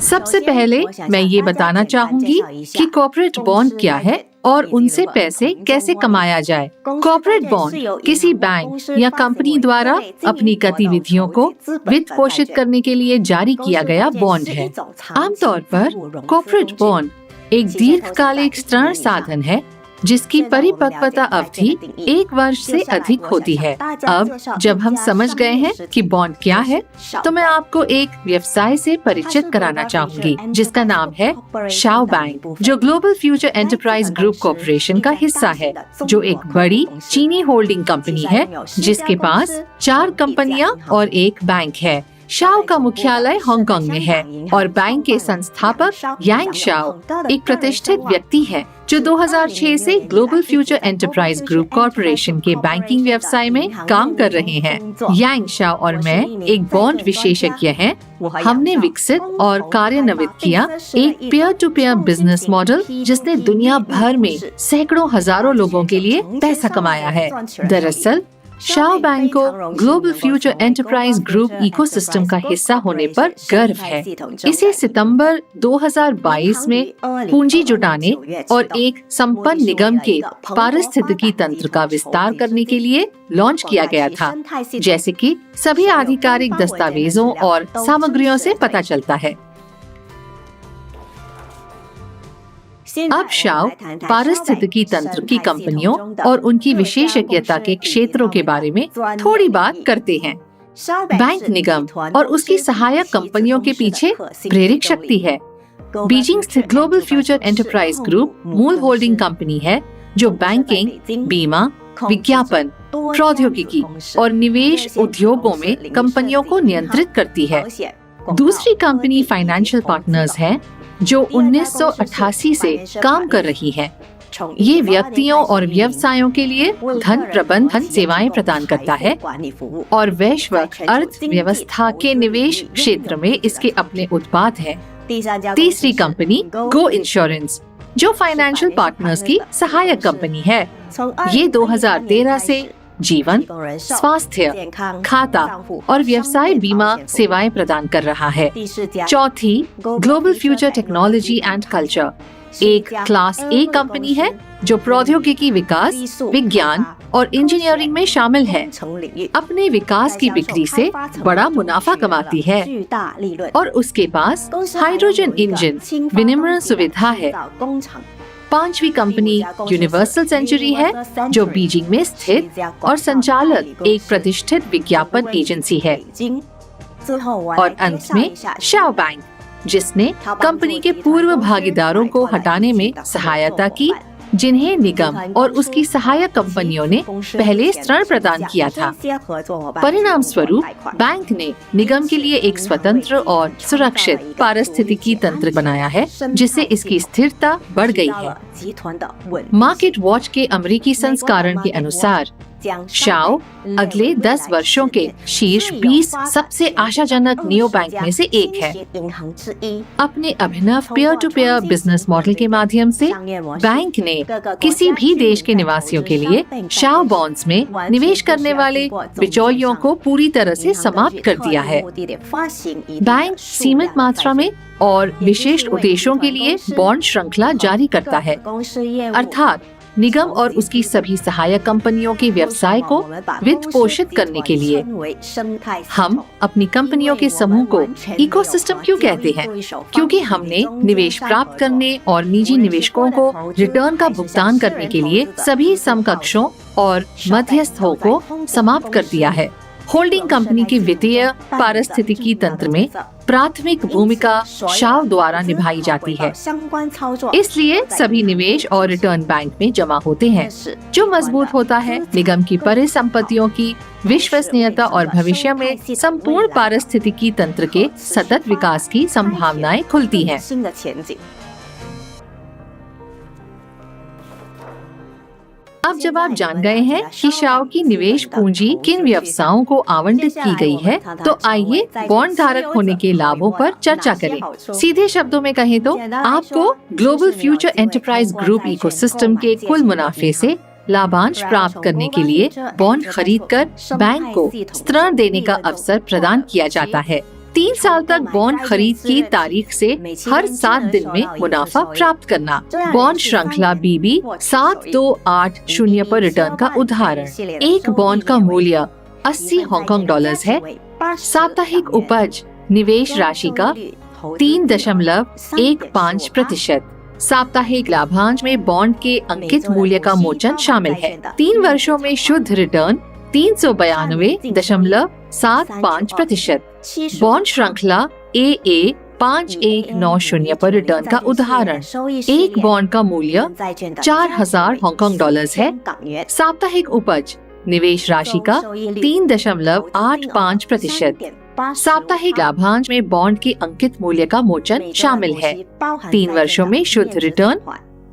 सबसे पहले मैं ये बताना चाहूंगी कि कॉर्पोरेट बॉन्ड क्या है और उनसे पैसे कैसे कमाया जाए। कॉर्पोरेट बॉन्ड किसी बैंक या कंपनी द्वारा अपनी गतिविधियों को वित्त पोषित करने के लिए जारी किया गया बॉन्ड है। आमतौर पर कॉर्पोरेट बॉन्ड एक दीर्घकालिक ऋण साधन है जिसकी परिपक्वता अवधि 1 वर्ष से अधिक होती है। अब जब हम समझ गए हैं कि बॉन्ड क्या है, तो मैं आपको एक व्यवसाय से परिचित कराना चाहूंगी जिसका नाम है शाओ बैंक, जो global future enterprise group corporation का हिस्सा है, जो एक बड़ी चीनी होल्डिंग कंपनी है जिसके पास 4 कंपनियां और एक बैंक है। शाओ का मुख्यालय हांगकांग में है और बैंक के संस्थापक यांग शाओ एक प्रतिष्ठित व्यक्ति है जो 2006 से global future enterprise group corporation के बैंकिंग व्यवसाय में काम कर रहे हैं। यांग शाओ और मैं एक बॉन्ड विशेषज्ञ हैं। हमने विकसित और कार्यान्वित किया एक peer to peer business model जिसने दुनिया भर में सैकड़ों हजारों लोगों के लिए पैसा कमाया है। दरअसल शाओ बैंक को global future enterprise group ecosystem का हिस्सा होने पर गर्व है। इसे सितंबर 2022 में पूंजी जुटाने और एक संपन्न निगम के पारिस्थितिकी तंत्र का विस्तार करने के लिए लॉन्च किया गया था, जैसे कि सभी आधिकारिक दस्तावेजों और सामग्रियों से पता चलता है। अब शाओ पारिस्थितिकी तंत्र की कंपनियों और उनकी विशेषज्ञता के क्षेत्रों के बारे में थोड़ी बात करते हैं। बैंक निगम और उसकी सहायक कंपनियों के पीछे प्रेरक शक्ति है। बीजिंग स्थित ग्लोबल फ्यूचर एंटरप्राइज ग्रुप मूल होल्डिंग कंपनी है जो बैंकिंग, बीमा, विज्ञापन, प्रौद्योगिकी और निवेश उद्योगों में कंपनियों को नियंत्रित करती है। दूसरी कंपनी फाइनेंशियल पार्टनर्स है जो 1988 से काम कर रही है। ये व्यक्तियों और व्यवसायों के लिए धन प्रबंधन सेवाएं प्रदान करता है और वैश्विक अर्थव्यवस्था के निवेश क्षेत्र में इसके अपने उत्पाद हैं। तीसरी कंपनी गो इंश्योरेंस जो फाइनेंशियल पार्टनर्स की सहायक कंपनी है। ये 2013 से जीवन, स्वास्थ्य, खाता और व्यवसाय बीमा सेवाएं प्रदान कर रहा है। चौथी global future technology and culture एक क्लास ए कंपनी है जो प्रौद्योगिकी विकास, विज्ञान और इंजीनियरिंग में शामिल है। अपने विकास की बिक्री से बड़ा मुनाफा कमाती है और उसके पास हाइड्रोजन इंजन विनिर्माण सुविधा है। पांचवी कंपनी यूनिवर्सल सेंचुरी है जो बीजिंग में स्थित और संचालक एक प्रतिष्ठित विज्ञापन एजेंसी है। और अंत में शाओ बैंक जिसने कंपनी के पूर्व भागीदारों को हटाने में सहायता की, जिन्हें निगम और उसकी सहायक कंपनियों ने पहले ऋण प्रदान किया था। परिणाम स्वरूप बैंक ने निगम के लिए एक स्वतंत्र और सुरक्षित पारिस्थितिकी तंत्र बनाया है जिससे इसकी स्थिरता बढ़ गई है। मार्केट वॉच के अमेरिकी संस्करण के अनुसार शाओ अगले 10 वर्षों के शीर्ष 20 सबसे आशाजनक नियो बैंक में से एक है। अपने अभिनव peer to peer business model के माध्यम से बैंक ने किसी भी देश के निवासियों के लिए शाओ बॉन्ड्स में निवेश करने वाले बिचौलियों को पूरी तरह से समाप्त कर दिया है। बैंक सीमित मात्रा में और विशेष उद्देश्यों के लिए बॉन्ड श्रृंखला जारी करता है, अर्थात निगम और उसकी सभी सहायक कंपनियों के व्यवसाय को वित्त पोषित करने के लिए। हम अपनी कंपनियों के समूह को इकोसिस्टम क्यों कहते हैं? क्योंकि हमने निवेश प्राप्त करने और निजी निवेशकों को रिटर्न का भुगतान करने के लिए सभी समकक्षों और मध्यस्थों को समाप्त कर दिया है। होल्डिंग कंपनी की वित्तीय पारिस्थितिकी तंत्र में प्राथमिक भूमिका शाओ द्वारा निभाई जाती है। इसलिए सभी निवेश और रिटर्न बैंक में जमा होते हैं, जो मजबूत होता है निगम की परिसंपत्तियों की विश्वसनीयता और भविष्य में संपूर्ण पारिस्थितिकी तंत्र के सतत विकास की संभावनाएं खुलती हैं। अब जब आप जान गए हैं कि शाओ की निवेश पूंजी किन व्यवसायों को आवंटित की गई है, तो आइए बॉन्ड धारक होने के लाभों पर चर्चा करें। सीधे शब्दों में कहें तो आपको global future enterprise group ecosystem के कुल मुनाफे से लाभांश प्राप्त करने के लिए बॉन्ड खरीदकर बैंक को ऋण देने का अवसर प्रदान किया जाता है। 3 साल तक बॉन्ड खरीद की तारीख से हर 7 दिन में मुनाफा प्राप्त करना। बॉन्ड श्रृंखला BB 7280 पर रिटर्न का उदाहरण। एक बॉन्ड का मूल्य 80 हांगकांग डॉलर्स है। साप्ताहिक उपज निवेश राशि का 3.15%। साप्ताहिक लाभांश में बॉन्ड के अंकित मूल्य का मोचन शामिल है। 3 वर्षों में शुद्ध रिटर्न 392.75%। बॉन्ड श्रृंखला AA 5190 पर रिटर्न का उदाहरण। एक बॉन्ड का मूल्य 4000 हांगकांग डॉलर्स है। साप्ताहिक उपज निवेश राशि का 3.85%। साप्ताहिक लाभांश में बॉन्ड के अंकित मूल्य का मोचन शामिल है। 3 वर्षों में शुद्ध रिटर्न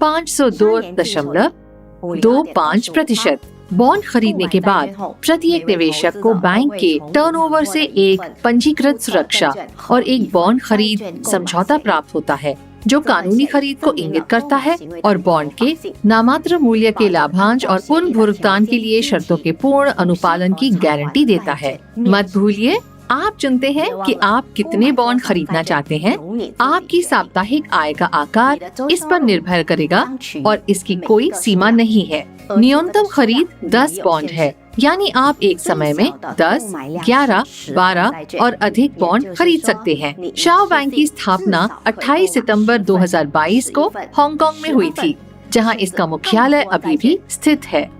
502.25%। बॉन्ड खरीदने के बाद प्रत्येक निवेशक को बैंक के टर्नओवर से एक पंजीकृत सुरक्षा और एक बॉन्ड खरीद समझौता प्राप्त होता है, जो कानूनी खरीद को इंगित करता है और बॉन्ड के नामात्र मूल्य के लाभांश और पुनर्भुगतान के लिए शर्तों के पूर्ण अनुपालन की गारंटी देता है। मत भूलिए, आप चुनते हैं कि आप कितने बॉन्ड खरीदना चाहते हैं। आपकी साप्ताहिक आय का आकार इस पर निर्भर करेगा और इसकी कोई सीमा नहीं है। न्यूनतम खरीद 10 बॉन्ड है, यानी आप एक समय में 10, 11, 12 और अधिक बॉन्ड खरीद सकते हैं। शाओ बैंक की स्थापना 28 सितंबर 2022 को हांगकांग में हुई थी, जहां इसका मुख्यालय अभी भी स्थित है।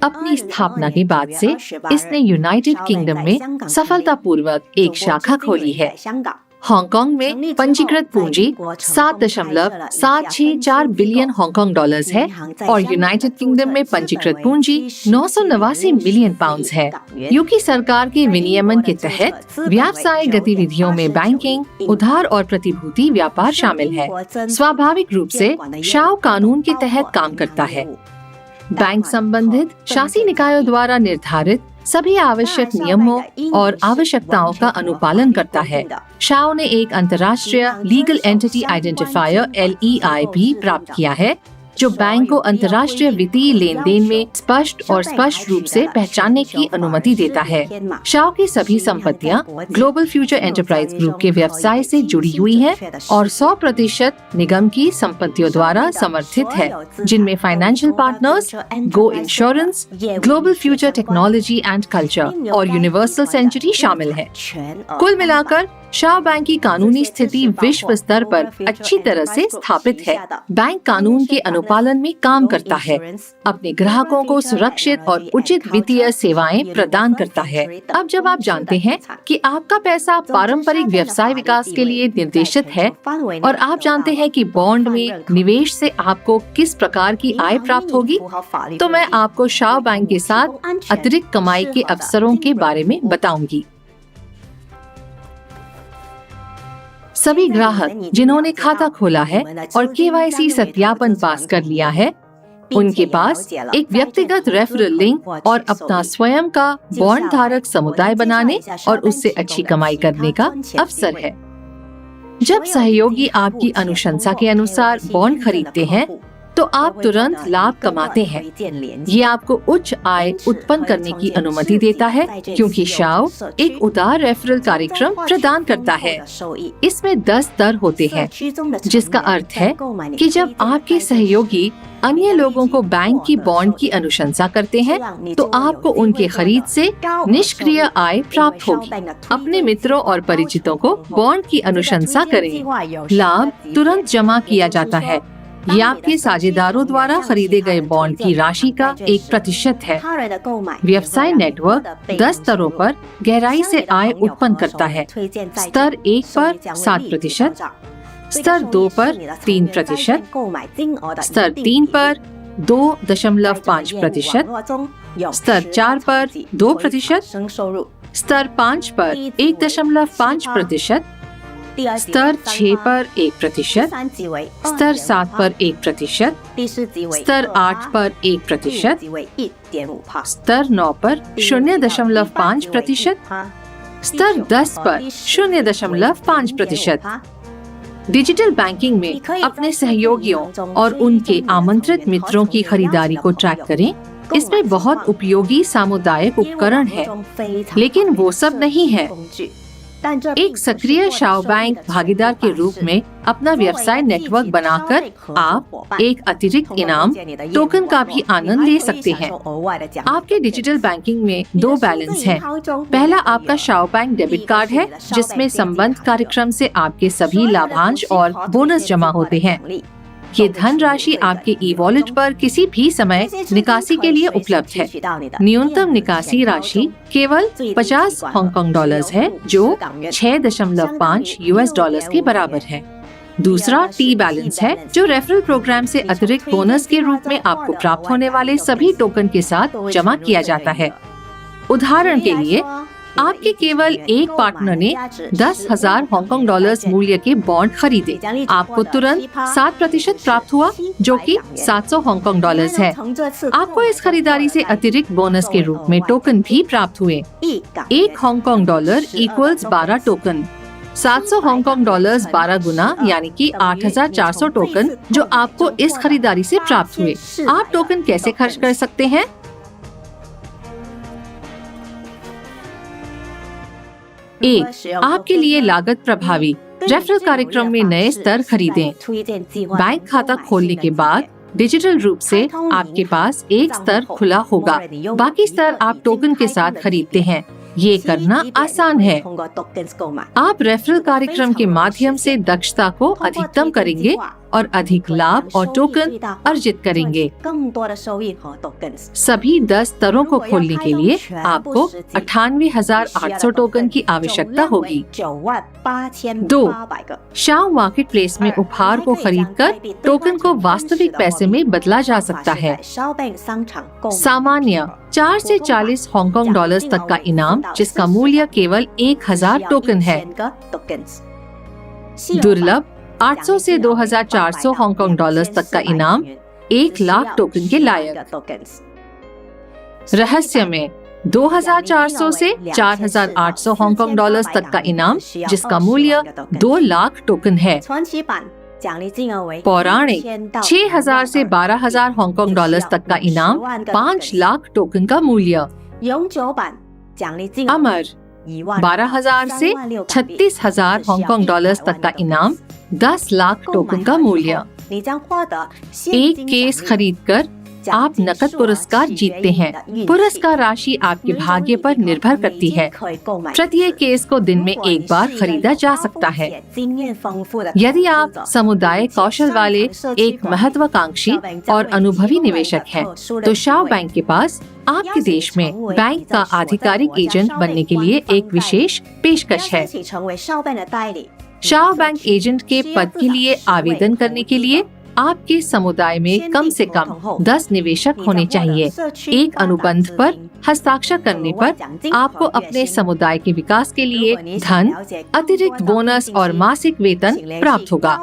अपनी स्थापना के बाद से इसने यूनाइटेड किंगडम में सफलतापूर्वक एक शाखा खोली है। हांगकांग में पंजीकृत पूंजी 7.764 बिलियन हांगकांग डॉलर्स है और यूनाइटेड किंगडम में पंजीकृत पूंजी 989 मिलियन पाउंड है। यूके सरकार के विनियमन के तहत व्यावसायिक गतिविधियों में बैंकिंग, उधार और प्रतिभूति व्यापार शामिल है। स्वाभाविक रूप से शाओ कानून के तहत काम करता है। बैंक संबंधित शासी निकायों द्वारा निर्धारित सभी आवश्यक नियमों और आवश्यकताओं का अनुपालन करता है। शाओ ने एक अंतर्राष्ट्रीय लीगल एंटिटी आइडेंटिफायर LEI भी प्राप्त किया है, जो बैंक को अंतर्राष्ट्रीय वित्तीय लेन देन में स्पष्ट रूप से पहचानने की अनुमति देता है। शाओ की सभी संपत्तियां ग्लोबल फ्यूचर एंटरप्राइज ग्रुप के व्यवसाय से जुड़ी हुई हैं और 100% निगम की संपत्तियों द्वारा समर्थित है, जिनमें financial partners, go insurance, global future technology and culture और यूनिवर्सल सेंचुरी शामिल है। कुल मिलाकर शाओ बैंक की कानूनी स्थिति विश्व स्तर पर अच्छी तरह से स्थापित है। बैंक कानून के अनुपालन में काम करता है, अपने ग्राहकों को सुरक्षित और उचित वित्तीय सेवाएं प्रदान करता है। अब जब आप जानते हैं कि आपका पैसा पारंपरिक व्यवसाय विकास के लिए निर्देशित है और आप जानते हैं कि बॉन्ड में निवेश से आपको किस प्रकार की आय प्राप्त होगी, तो मैं आपको शाओ बैंक के साथ अतिरिक्त कमाई के अवसरों के बारे में बताऊंगी। सभी ग्राहक जिन्होंने खाता खोला है और KYC सत्यापन पास कर लिया है, उनके पास एक व्यक्तिगत रेफरल लिंक और अपना स्वयं का बॉन्ड धारक समुदाय बनाने और उससे अच्छी कमाई करने का अवसर है। जब सहयोगी आपकी अनुशंसा के अनुसार बॉन्ड खरीदते हैं, तो आप तुरंत लाभ कमाते हैं। ये आपको उच्च आय उत्पन्न करने की अनुमति देता है, क्योंकि शाओ एक उदार रेफरल कार्यक्रम प्रदान करता है। इसमें 10 दर होते हैं, जिसका अर्थ है कि जब आपके सहयोगी अन्य लोगों को बैंक की बॉन्ड की अनुशंसा करते हैं, तो आपको उनके खरीद से निष्क्रिय आय प्राप्त होगी। अपने मित्रों और परिचितों को बॉन्ड की अनुशंसा करें। लाभ तुरंत जमा किया जाता है। ये आपके साझेदारों द्वारा खरीदे गए बॉन्ड की राशि का 1% है। व्यवसाय नेटवर्क 10 स्तरों पर गहराई से आय उत्पन्न करता है। स्तर 1 पर 7%, स्तर 2 पर 3%, स्तर 3 पर 2.5%, स्तर 4 पर 2%, स्तर 5 पर 1.5%, स्तर 6 पर 1%, स्तर 7 पर 1%, स्तर 8 पर 1%, स्तर 9 पर 0.5%, स्तर 10 पर 0.5%। डिजिटल बैंकिंग में अपने सहयोगियों और उनके आमंत्रित मित्रों की खरीदारी को ट्रैक करें इसमें बहुत उपयोगी सामुदायिक उपकरण है, लेकिन वो सब नहीं है। एक सक्रिय शाओ बैंक भागीदार के रूप में अपना व्यवसाय नेटवर्क बनाकर आप एक अतिरिक्त इनाम टोकन का भी आनंद ले सकते हैं। आपके डिजिटल बैंकिंग में 2 बैलेंस हैं। पहला आपका शाओ बैंक डेबिट कार्ड है, जिसमें संबंध कार्यक्रम से आपके सभी लाभांश और बोनस जमा होते हैं। ये धनराशि आपके ई वॉलेट पर किसी भी समय निकासी के लिए उपलब्ध है। न्यूनतम निकासी राशि केवल 50 हांगकांग डॉलर्स है, जो 6.5 US डॉलर्स के बराबर है। दूसरा टी बैलेंस है, जो रेफरल प्रोग्राम से अतिरिक्त बोनस के रूप में आपको प्राप्त होने वाले सभी टोकन के साथ जमा किया जाता है। उदाहरण के लिए, आपके केवल एक पार्टनर ने 10,000 हांगकांग डॉलर्स मूल्य के बॉन्ड खरीदे। आपको तुरंत 7% प्राप्त हुआ, जो कि 700 हांगकांग डॉलर्स है। आपको इस खरीदारी से अतिरिक्त बोनस के रूप में टोकन भी प्राप्त हुए। 1 Hong Kong dollar equals 12 token. 700 Hong Kong dollars 12 गुना यानी कि 8,400 टोकन जो आपको इस खरीदारी से प्राप्त हुए। आप टोकन कैसे खर्च कर सकते हैं? एक, आपके लिए लागत प्रभावी रेफरल कार्यक्रम में नए स्तर खरीदें। बैंक खाता खोलने के बाद डिजिटल रूप से आपके पास एक स्तर खुला होगा। बाकी स्तर आप टोकन के साथ खरीदते हैं। ये करना आसान है। आप रेफरल कार्यक्रम के माध्यम से दक्षता को अधिकतम करेंगे और अधिक लाभ और टोकन अर्जित करेंगे। सभी 10 स्तरों को खोलने के लिए आपको 98,800 टोकन की आवश्यकता होगी। 2, शाओ मार्केट प्लेस में उपहार को खरीदकर टोकन को वास्तविक पैसे में बदला जा सकता है। सामान्य 4 से 40 हांगकांग डॉलर्स तक का इनाम, जिसका मूल्य केवल 1,000 टोकन है। दुर्लभ 800 से 2,400 हांगकांग डॉलर्स तक का इनाम, 1 लाख टोकन के लायक। रहस्य में 2,400 से 4,800 हांगकांग डॉलर्स तक का इनाम, जिसका मूल्य 2 लाख टोकन है। पौराणिक 6,000 से 12,000 हांगकांग डॉलर्स तक का इनाम, 5 लाख टोकन का मूल्य। अमर 12,000 से 36,000 हांगकांग डॉलर्स तक का इनाम, 10 लाख टोकन का मूल्य। एक केस खरीदकर आप नकद पुरस्कार जीतते हैं। पुरस्कार राशि आपके भाग्य पर निर्भर करती है। प्रत्येक केस को दिन में एक बार खरीदा जा सकता है। यदि आप समुदाय कौशल वाले एक महत्वाकांक्षी और अनुभवी निवेशक हैं, तो शाओ बैंक के पास आपके देश में बैंक का आधिकारिक एजेंट बनने के लिए एक विशेष पेशकश है। शाओ बैंक एजेंट के पद के लिए आवेदन करने के लिए आपके समुदाय में कम से कम 10 निवेशक होने चाहिए। एक अनुबंध पर हस्ताक्षर करने पर आपको अपने समुदाय के विकास के लिए धन, अतिरिक्त बोनस और मासिक वेतन प्राप्त होगा।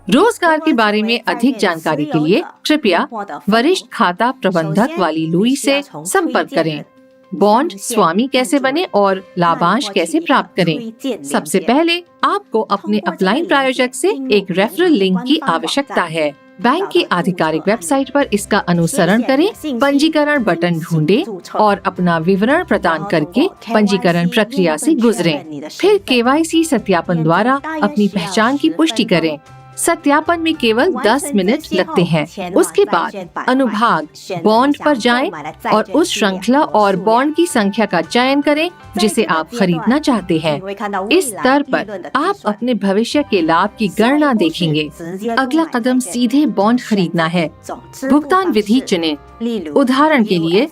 रोजगार के बारे में अधिक जानकारी के लिए कृपया वरिष्ठ खाता प्रबंधक वाली लुई से संपर्क करें। बॉन्ड स्वामी कैसे बने और लाभांश कैसे प्राप्त करें? सबसे पहले आपको अपने अपलाइन प्रायोजक से एक रेफरल लिंक की आवश्यकता है। बैंक की आधिकारिक वेबसाइट पर इसका अनुसरण करें, पंजीकरण बटन ढूंढें और अपना विवरण प्रदान करके पंजीकरण प्रक्रिया से गुजरें। फिर KYC सत्यापन द्वारा अपनी पहचान की पुष्टि करें। सत्यापन में केवल 10 मिनट लगते हैं। उसके बाद अनुभाग बॉन्ड पर जाएं और उस श्रृंखला और बॉन्ड की संख्या का चयन करें जिसे आप खरीदना चाहते हैं। इस स्तर पर आप अपने भविष्य के लाभ की गणना देखेंगे। अगला कदम सीधे बॉन्ड खरीदना है। भुगतान विधि चुनें। उदाहरण के लिए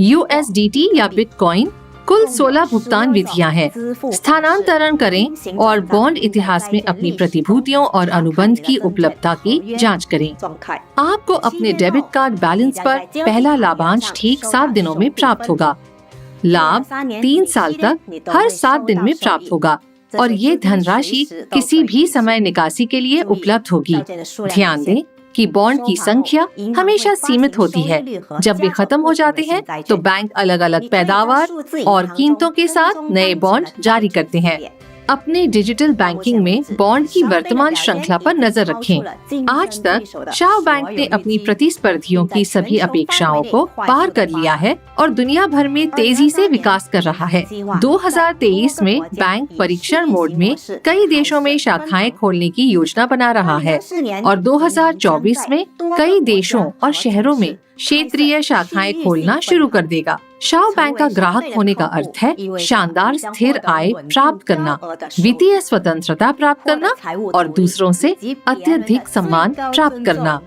USDT या बिटकॉइन। कुल 16 भुगतान विधियां हैं। स्थानांतरण करें और बॉन्ड इतिहास में अपनी प्रतिभूतियों और अनुबंध की उपलब्धता की जांच करें। आपको अपने डेबिट कार्ड बैलेंस पर पहला लाभांश ठीक 7 दिनों में प्राप्त होगा। लाभ 3 साल तक हर 7 दिन में प्राप्त होगा और ये धनराशि किसी भी समय निकासी के लिए उपलब्ध होगी। ध्यान दें कि बॉन्ड की संख्या हमेशा सीमित होती है। जब वे खत्म हो जाते हैं तो बैंक अलग अलग पैदावार और कीमतों के साथ नए बॉन्ड जारी करते हैं। अपने डिजिटल बैंकिंग में बॉन्ड की वर्तमान श्रृंखला पर नजर रखें। आज तक शाओ बैंक ने अपनी प्रतिस्पर्धियों की सभी अपेक्षाओं को पार कर लिया है और दुनिया भर में तेजी से विकास कर रहा है। 2023 में बैंक परीक्षण मोड में कई देशों में शाखाएं खोलने की योजना बना रहा है और 2024 में कई देशों और शहरों में क्षेत्रीय शाखाएं खोलना शुरू कर देगा। शाओ बैंक का ग्राहक होने का अर्थ है शानदार स्थिर आय प्राप्त करना, वित्तीय स्वतंत्रता प्राप्त करना और दूसरों से अत्यधिक सम्मान प्राप्त करना।